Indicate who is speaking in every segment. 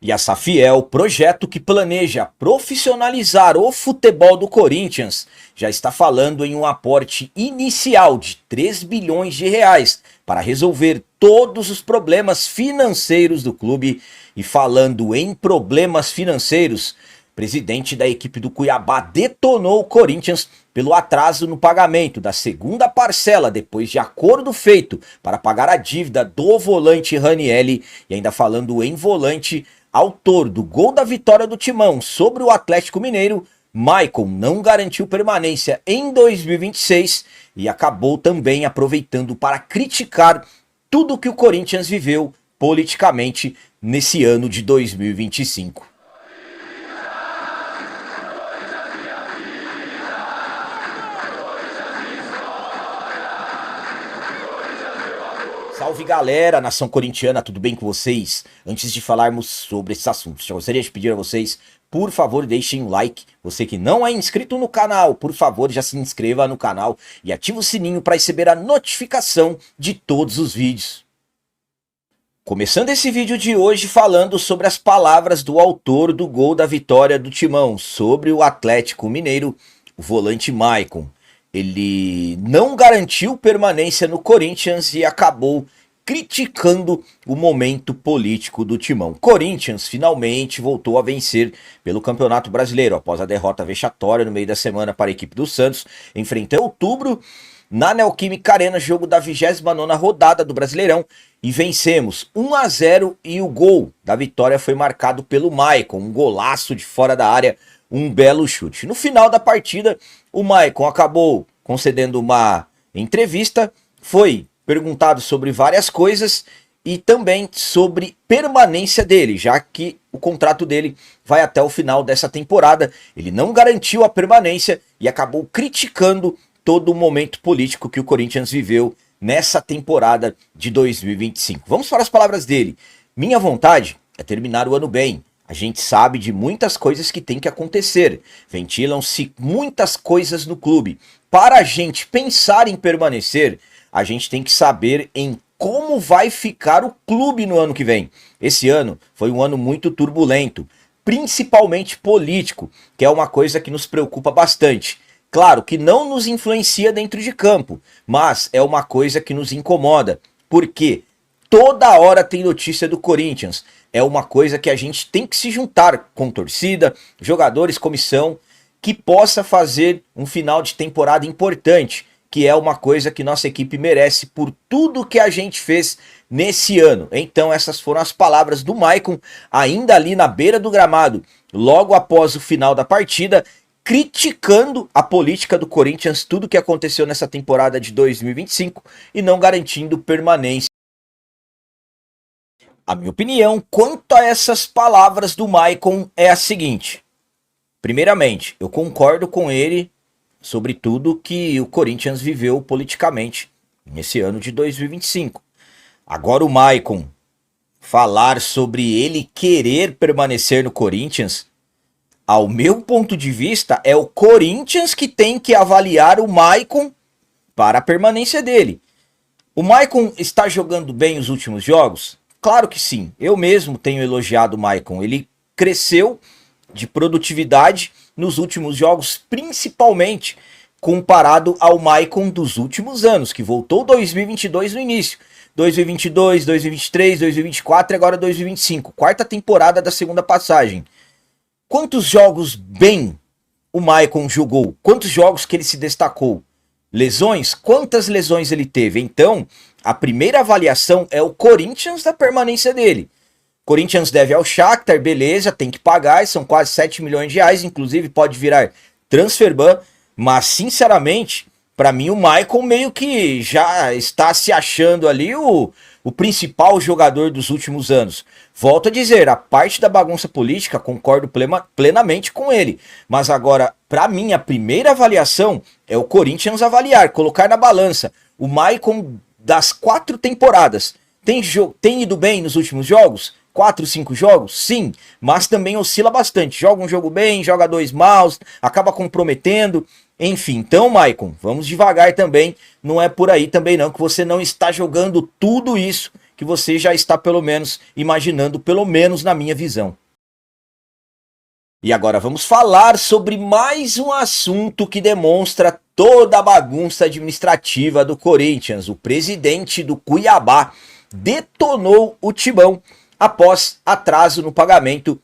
Speaker 1: E a Safiel, projeto que planeja profissionalizar o futebol do Corinthians, já está falando em um aporte inicial de 3 bilhões de reais para resolver todos os problemas financeiros do clube. E falando em problemas financeiros, o presidente da equipe do Cuiabá detonou o Corinthians pelo atraso no pagamento da segunda parcela depois de acordo feito para pagar a dívida do volante Ranielli. E ainda falando em volante, autor do gol da vitória do Timão sobre o Atlético Mineiro, Maicon não garantiu permanência em 2026 e acabou também aproveitando para criticar tudo que o Corinthians viveu politicamente nesse ano de 2025. Salve galera, nação corintiana, tudo bem com vocês? Antes de falarmos sobre esses assuntos, já gostaria de pedir a vocês, por favor, deixem um like. Você que não é inscrito no canal, por favor, já se inscreva no canal e ative o sininho para receber a notificação de todos os vídeos. Começando esse vídeo de hoje falando sobre as palavras do autor do gol da vitória do Timão sobre o Atlético Mineiro, o volante Maicon. Ele não garantiu permanência no Corinthians e acabou criticando o momento político do Timão. Corinthians finalmente voltou a vencer pelo Campeonato Brasileiro após a derrota vexatória no meio da semana para a equipe do Santos, enfrentando Outubro na Neoquímica Arena, jogo da 29ª rodada do Brasileirão, e vencemos 1-0 e o gol da vitória foi marcado pelo Maicon, um golaço de fora da área, um belo chute. No final da partida, o Maicon acabou concedendo uma entrevista, foi perguntado sobre várias coisas e também sobre permanência dele, já que o contrato dele vai até o final dessa temporada. Ele não garantiu a permanência e acabou criticando todo o momento político que o Corinthians viveu nessa temporada de 2025. Vamos para as palavras dele. Minha vontade é terminar o ano bem. A gente sabe de muitas coisas que tem que acontecer. Ventilam-se muitas coisas no clube. Para a gente pensar em permanecer, a gente tem que saber em como vai ficar o clube no ano que vem. Esse ano foi um ano muito turbulento, principalmente político, que é uma coisa que nos preocupa bastante. Claro que não nos influencia dentro de campo, mas é uma coisa que nos incomoda. Por quê? Toda hora tem notícia do Corinthians. É uma coisa que a gente tem que se juntar com torcida, jogadores, comissão, que possa fazer um final de temporada importante, que é uma coisa que nossa equipe merece por tudo que a gente fez nesse ano. Então essas foram as palavras do Maicon, ainda ali na beira do gramado, logo após o final da partida, criticando a política do Corinthians, tudo que aconteceu nessa temporada de 2025 e não garantindo permanência. A minha opinião quanto a essas palavras do Maicon é a seguinte. Primeiramente, eu concordo com ele sobre tudo que o Corinthians viveu politicamente nesse ano de 2025. Agora o Maicon falar sobre ele querer permanecer no Corinthians, ao meu ponto de vista, é o Corinthians que tem que avaliar o Maicon para a permanência dele. O Maicon está jogando bem os últimos jogos? Claro que sim, eu mesmo tenho elogiado o Maicon, ele cresceu de produtividade nos últimos jogos, principalmente comparado ao Maicon dos últimos anos, que voltou 2022 no início, 2022, 2023, 2024 e agora 2025, quarta temporada da segunda passagem. Quantos jogos bem o Maicon jogou? Quantos jogos que ele se destacou? Lesões? Quantas lesões ele teve? Então, a primeira avaliação é o Corinthians da permanência dele. Corinthians deve ao Shakhtar, beleza, tem que pagar, são quase 7 milhões de reais, inclusive pode virar transferban, mas sinceramente, para mim o Maicon meio que já está se achando ali o principal jogador dos últimos anos. Volto a dizer, a parte da bagunça política, concordo plenamente com ele, mas agora, para mim, a primeira avaliação é o Corinthians avaliar, colocar na balança. O Maicon das 4 temporadas tem ido bem nos últimos jogos? 4, 5 jogos? Sim, mas também oscila bastante. Joga um jogo bem, joga 2 maus, acaba comprometendo. Enfim, então, Maicon, vamos devagar também. Não é por aí também não, que você não está jogando tudo isso que você já está pelo menos imaginando, pelo menos na minha visão. E agora vamos falar sobre mais um assunto que demonstra toda a bagunça administrativa do Corinthians. O presidente do Cuiabá detonou o Timão após atraso no pagamento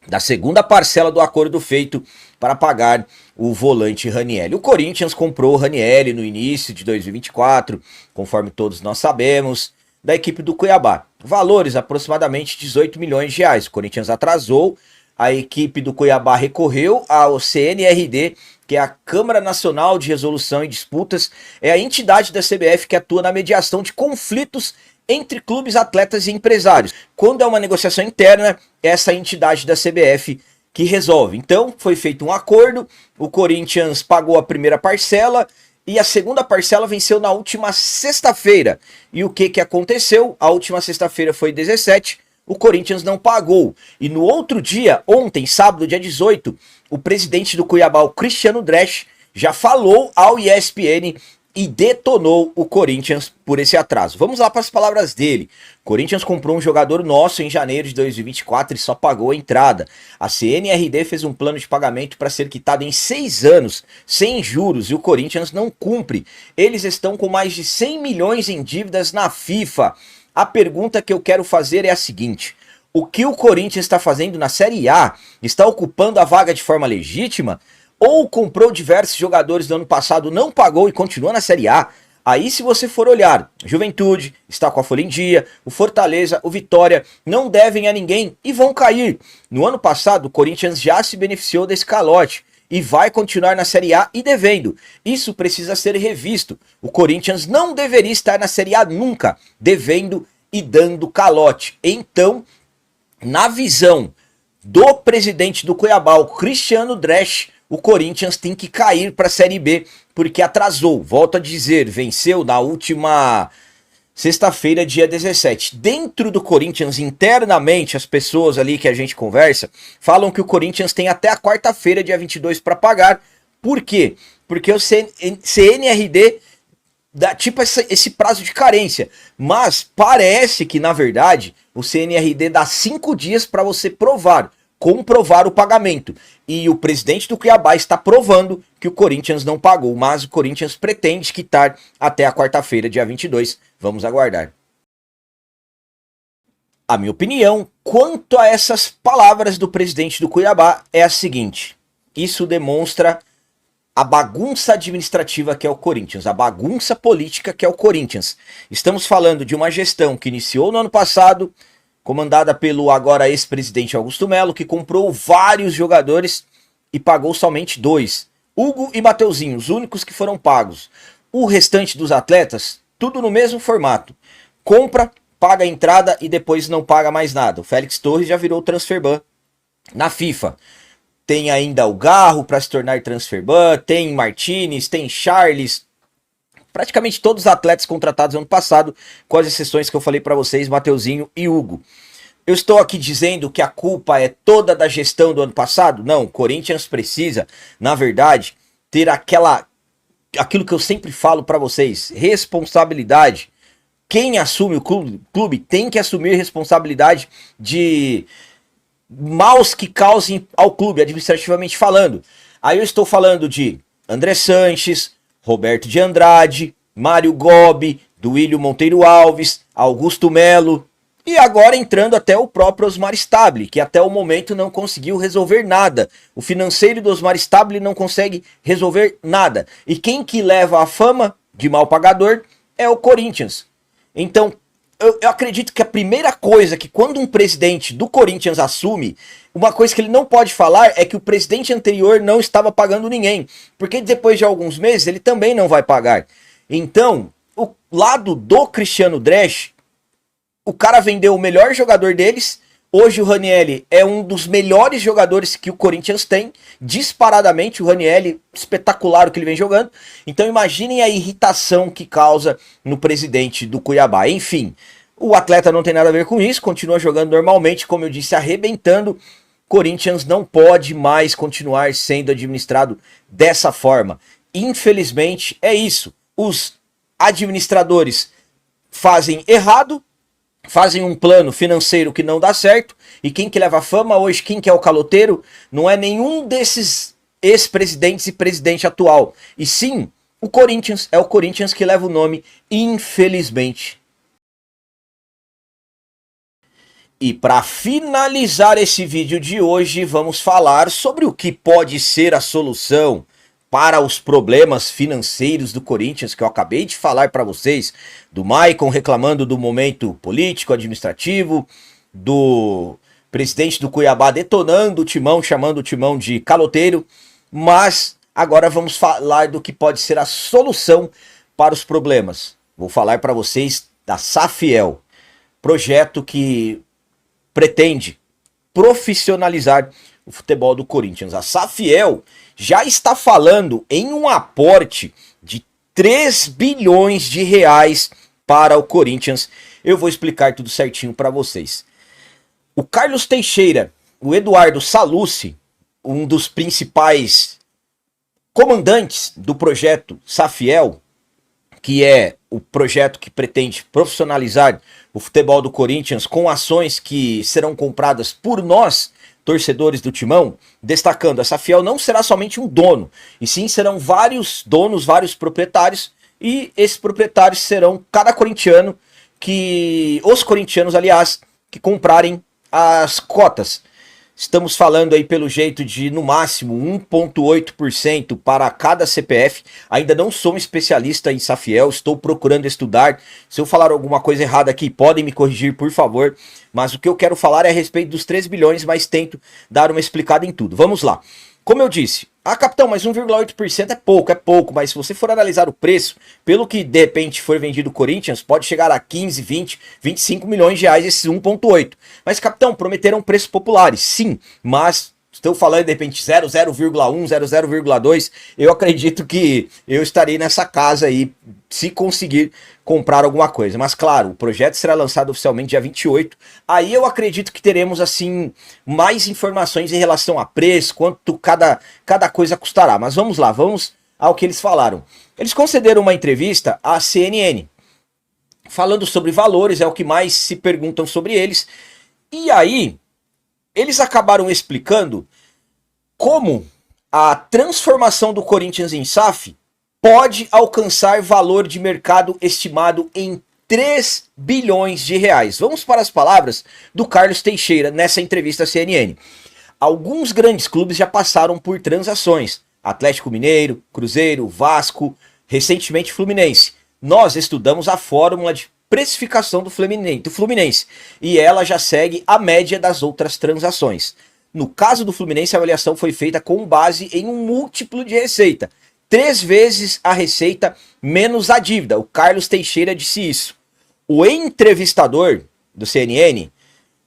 Speaker 1: da segunda parcela do acordo feito para pagar o volante Ranieri. O Corinthians comprou o Ranieri no início de 2024, conforme todos nós sabemos, da equipe do Cuiabá. Valores aproximadamente 18 milhões de reais. O Corinthians atrasou, a equipe do Cuiabá recorreu ao CNRD, que é a Câmara Nacional de Resolução e Disputas, é a entidade da CBF que atua na mediação de conflitos entre clubes, atletas e empresários. Quando é uma negociação interna, é essa entidade da CBF que resolve. Então, foi feito um acordo, o Corinthians pagou a primeira parcela e a segunda parcela venceu na última sexta-feira. E o que aconteceu? A última sexta-feira foi 17, o Corinthians não pagou. E no outro dia, ontem, sábado, dia 18, o presidente do Cuiabá, o Cristiano Dresch, já falou ao ESPN e detonou o Corinthians por esse atraso. Vamos lá para as palavras dele. Corinthians comprou um jogador nosso em janeiro de 2024 e só pagou a entrada. A CNRD fez um plano de pagamento para ser quitado em 6 anos, sem juros, e o Corinthians não cumpre. Eles estão com mais de 100 milhões em dívidas na FIFA. A pergunta que eu quero fazer é a seguinte: o que o Corinthians está fazendo na Série A? Está ocupando a vaga de forma legítima? Ou comprou diversos jogadores do ano passado, não pagou e continua na Série A? Aí, se você for olhar, Juventude está com a folha em dia, o Fortaleza, o Vitória não devem a ninguém e vão cair. No ano passado, o Corinthians já se beneficiou desse calote e vai continuar na Série A e devendo. Isso precisa ser revisto. O Corinthians não deveria estar na Série A nunca, devendo e dando calote. Então, na visão do presidente do Cuiabá, o Cristiano Dresch, o Corinthians tem que cair para a Série B, porque atrasou. Volto a dizer, venceu na última sexta-feira, dia 17. Dentro do Corinthians, internamente, as pessoas ali que a gente conversa, falam que o Corinthians tem até a quarta-feira, dia 22, para pagar. Por quê? Porque o CNRD dá tipo esse prazo de carência. Mas parece que, na verdade, o CNRD dá 5 dias para você comprovar o pagamento. E o presidente do Cuiabá está provando que o Corinthians não pagou, mas o Corinthians pretende quitar até a quarta-feira, dia 22. Vamos aguardar. A minha opinião quanto a essas palavras do presidente do Cuiabá é a seguinte: isso demonstra a bagunça administrativa que é o Corinthians, a bagunça política que é o Corinthians. Estamos falando de uma gestão que iniciou no ano passado, comandada pelo agora ex-presidente Augusto Melo, que comprou vários jogadores e pagou somente 2. Hugo e Mateuzinho, os únicos que foram pagos. O restante dos atletas, tudo no mesmo formato. Compra, paga a entrada e depois não paga mais nada. O Félix Torres já virou transferban na FIFA. Tem ainda o Garro para se tornar transferban, tem Martinez, tem Charles, praticamente todos os atletas contratados ano passado, com as exceções que eu falei para vocês, Mateuzinho e Hugo. Eu estou aqui dizendo que a culpa é toda da gestão do ano passado? Não, o Corinthians precisa, na verdade, ter aquilo que eu sempre falo para vocês, responsabilidade. Quem assume o clube tem que assumir responsabilidade de maus que causem ao clube, administrativamente falando. Aí eu estou falando de André Sanches, Roberto de Andrade, Mário Gobi, Duílio Monteiro Alves, Augusto Melo e agora entrando até o próprio Osmar Stabile, que até o momento não conseguiu resolver nada. O financeiro do Osmar Stabile não consegue resolver nada. E quem que leva a fama de mal pagador é o Corinthians. Então, eu acredito que a primeira coisa que quando um presidente do Corinthians assume, uma coisa que ele não pode falar é que o presidente anterior não estava pagando ninguém, porque depois de alguns meses ele também não vai pagar. Então, o lado do Cristiano Dresch, o cara vendeu o melhor jogador deles. Hoje o Ranieri é um dos melhores jogadores que o Corinthians tem, disparadamente. O Ranieri, espetacular o que ele vem jogando. Então imaginem a irritação que causa no presidente do Cuiabá. Enfim, o atleta não tem nada a ver com isso, continua jogando normalmente, como eu disse, arrebentando. Corinthians não pode mais continuar sendo administrado dessa forma. Infelizmente é isso. Os administradores fazem errado, fazem um plano financeiro que não dá certo, e quem que leva fama hoje, quem que é o caloteiro, não é nenhum desses ex-presidentes e presidente atual, e sim o Corinthians. É o Corinthians que leva o nome, infelizmente. E para finalizar esse vídeo de hoje, vamos falar sobre o que pode ser a solução para os problemas financeiros do Corinthians, que eu acabei de falar para vocês, do Maicon reclamando do momento político, administrativo, do presidente do Cuiabá detonando o Timão, chamando o Timão de caloteiro, mas agora vamos falar do que pode ser a solução para os problemas. Vou falar para vocês da Safiel, projeto que pretende profissionalizar o futebol do Corinthians. A Safiel já está falando em um aporte de 3 bilhões de reais para o Corinthians. Eu vou explicar tudo certinho para vocês. O Carlos Teixeira, o Eduardo Sallusti, um dos principais comandantes do projeto Safiel, que é o projeto que pretende profissionalizar o futebol do Corinthians com ações que serão compradas por nós, torcedores do Timão, destacando, a Safiel não será somente um dono, e sim serão vários donos, vários proprietários, e esses proprietários serão cada corintiano, os corintianos, aliás, que comprarem as cotas. Estamos falando aí pelo jeito de no máximo 1,8% para cada CPF. Ainda não sou um especialista em Safiel, estou procurando estudar. Se eu falar alguma coisa errada aqui, podem me corrigir, por favor. Mas o que eu quero falar é a respeito dos 3 bilhões, mas tento dar uma explicada em tudo. Vamos lá. Como eu disse, capitão, mas 1,8% é pouco, mas se você for analisar o preço, pelo que de repente for vendido o Corinthians, pode chegar a 15, 20, 25 milhões de reais esses 1,8. Mas, capitão, prometeram preços populares, sim, mas estou falando de repente 0,1, 0,2, eu acredito que eu estarei nessa casa aí, se conseguir comprar alguma coisa. Mas claro, o projeto será lançado oficialmente dia 28, aí eu acredito que teremos assim mais informações em relação a preço, quanto cada coisa custará. Mas vamos lá, vamos ao que eles falaram. Eles concederam uma entrevista à CNN, falando sobre valores, é o que mais se perguntam sobre eles, e aí eles acabaram explicando como a transformação do Corinthians em SAF pode alcançar valor de mercado estimado em 3 bilhões de reais. Vamos para as palavras do Carlos Teixeira nessa entrevista à CNN. Alguns grandes clubes já passaram por transações. Atlético Mineiro, Cruzeiro, Vasco, recentemente Fluminense. Nós estudamos a fórmula de precificação do Fluminense, e ela já segue a média das outras transações. No caso do Fluminense, a avaliação foi feita com base em um múltiplo de receita, 3 vezes a receita menos a dívida. O Carlos Teixeira disse isso. O entrevistador do CNN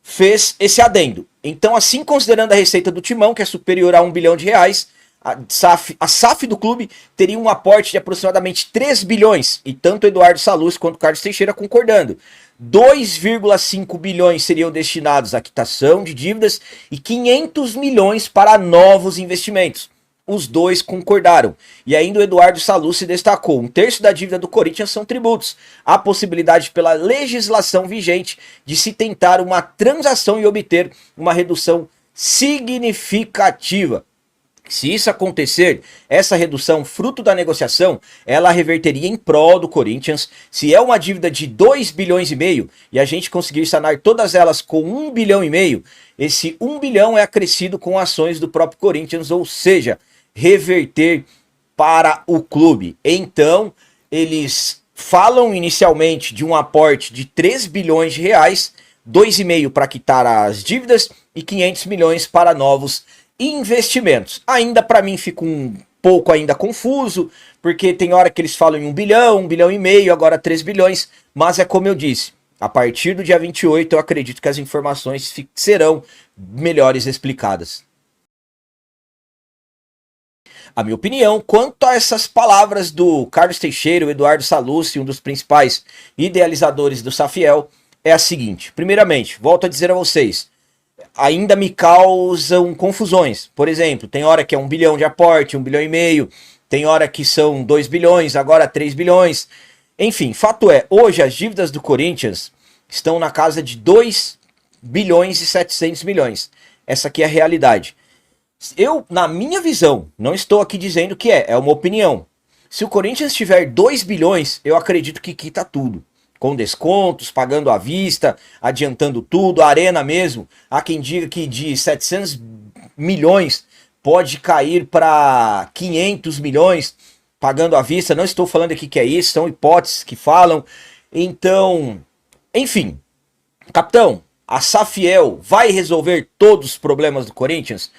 Speaker 1: fez esse adendo. Então, assim, considerando a receita do Timão, que é superior a 1 bilhão de reais, a SAF do clube teria um aporte de aproximadamente 3 bilhões, e tanto Eduardo Sallusti quanto Carlos Teixeira concordando. 2,5 bilhões seriam destinados à quitação de dívidas e 500 milhões para novos investimentos. Os dois concordaram. E ainda o Eduardo Sallusti destacou: 1/3 da dívida do Corinthians são tributos. Há possibilidade pela legislação vigente de se tentar uma transação e obter uma redução significativa. Se isso acontecer, essa redução, fruto da negociação, ela reverteria em prol do Corinthians. Se é uma dívida de 2 bilhões e meio e a gente conseguir sanar todas elas com 1 bilhão e meio, esse 1 bilhão é acrescido com ações do próprio Corinthians, ou seja, reverter para o clube. Então, eles falam inicialmente de um aporte de 3 bilhões de reais, 2,5 para quitar as dívidas e 500 milhões para novos investimentos. Ainda para mim fica um pouco ainda confuso, porque tem hora que eles falam em 1 bilhão e meio, agora 3 bilhões, mas é como eu disse, a partir do dia 28 eu acredito que as informações serão melhores explicadas. A minha opinião quanto a essas palavras do Carlos Teixeira, o Eduardo Sallusti, um dos principais idealizadores do Safiel, é a seguinte. Primeiramente, volto a dizer a vocês, ainda me causam confusões. Por exemplo, tem hora que é 1 bilhão de aporte, 1 bilhão e meio, tem hora que são 2 bilhões, agora 3 bilhões. Enfim, fato é, hoje as dívidas do Corinthians, estão na casa de 2 bilhões e 700 milhões. Essa aqui é a realidade. Eu, na minha visão, não estou aqui dizendo que é uma opinião. Se o Corinthians tiver 2 bilhões, eu acredito que quita tudo. Com descontos, pagando à vista, adiantando tudo, a arena mesmo. Há quem diga que de 700 milhões pode cair para 500 milhões, pagando à vista. Não estou falando aqui que é isso, são hipóteses que falam. Então, enfim, capitão, a Safiel vai resolver todos os problemas do Corinthians?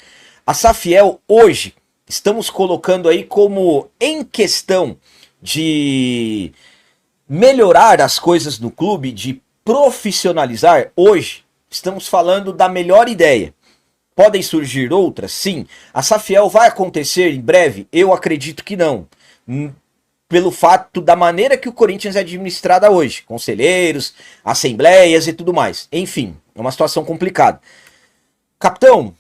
Speaker 1: A Safiel hoje, estamos colocando aí como em questão de melhorar as coisas no clube, de profissionalizar, hoje estamos falando da melhor ideia. Podem surgir outras? Sim. A Safiel vai acontecer em breve? Eu acredito que não. Pelo fato da maneira que o Corinthians é administrada hoje. Conselheiros, assembleias e tudo mais. Enfim, é uma situação complicada. Capitão,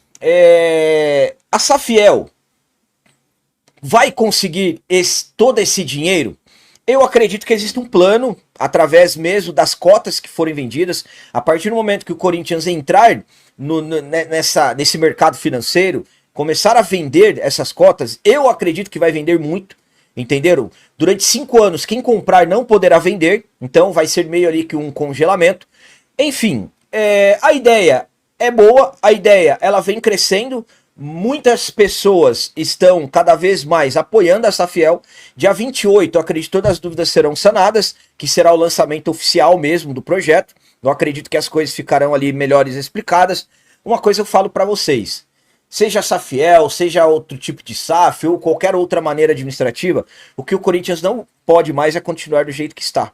Speaker 1: a Safiel vai conseguir todo esse dinheiro? Eu acredito que existe um plano, através mesmo das cotas que forem vendidas. A partir do momento que o Corinthians entrar nesse mercado financeiro, começar a vender essas cotas, eu acredito que vai vender muito, entenderam? Durante 5 anos, quem comprar não poderá vender, então vai ser meio ali que um congelamento. Enfim, a ideia é boa, a ideia ela vem crescendo, muitas pessoas estão cada vez mais apoiando a Safiel. Dia 28, eu acredito que todas as dúvidas serão sanadas, que será o lançamento oficial mesmo do projeto. Eu acredito que as coisas ficarão ali melhores explicadas. Uma coisa eu falo para vocês, seja a Safiel, seja outro tipo de SAF ou qualquer outra maneira administrativa, o que o Corinthians não pode mais é continuar do jeito que está.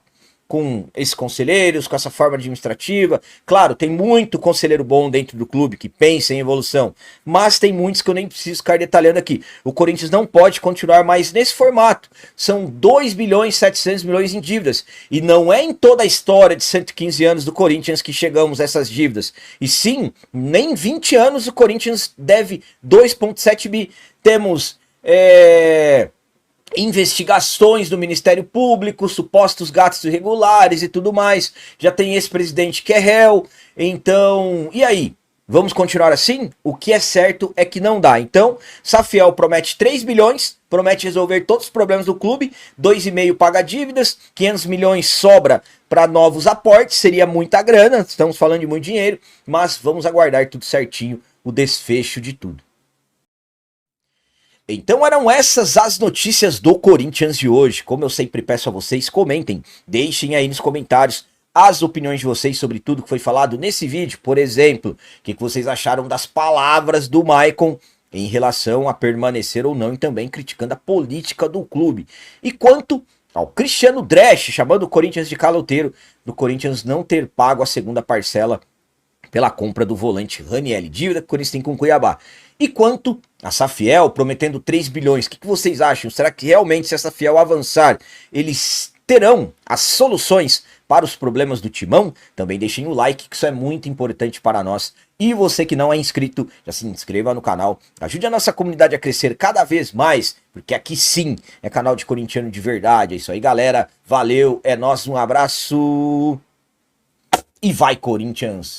Speaker 1: Com esses conselheiros, com essa forma administrativa. Claro, tem muito conselheiro bom dentro do clube que pensa em evolução, mas tem muitos que eu nem preciso ficar detalhando aqui. O Corinthians não pode continuar mais nesse formato. São 2 bilhões e 700 milhões em dívidas. E não é em toda a história de 115 anos do Corinthians que chegamos a essas dívidas. E sim, nem 20 anos o Corinthians deve 2,7 bi. Temos investigações do Ministério Público, supostos gastos irregulares e tudo mais. Já tem esse presidente que é réu. Então, e aí? Vamos continuar assim? O que é certo é que não dá. Então, Safiel promete 3 bilhões, promete resolver todos os problemas do clube, 2,5 paga dívidas, 500 milhões sobra para novos aportes, seria muita grana, estamos falando de muito dinheiro, mas vamos aguardar tudo certinho, o desfecho de tudo. Então eram essas as notícias do Corinthians de hoje. Como eu sempre peço a vocês, comentem, deixem aí nos comentários as opiniões de vocês sobre tudo que foi falado nesse vídeo. Por exemplo, o que vocês acharam das palavras do Maicon em relação a permanecer ou não e também criticando a política do clube. E quanto ao Cristiano Dresch, chamando o Corinthians de caloteiro, do Corinthians não ter pago a segunda parcela pela compra do volante Ranieri, dívida que o Corinthians tem com o Cuiabá. E quanto a Safiel prometendo 3 bilhões, o que vocês acham? Será que realmente se a Safiel avançar, eles terão as soluções para os problemas do Timão? Também deixem o like, que isso é muito importante para nós. E você que não é inscrito, já se inscreva no canal. Ajude a nossa comunidade a crescer cada vez mais, porque aqui sim é canal de corintiano de verdade. É isso aí, galera. Valeu, é nóis, um abraço e vai, Corinthians!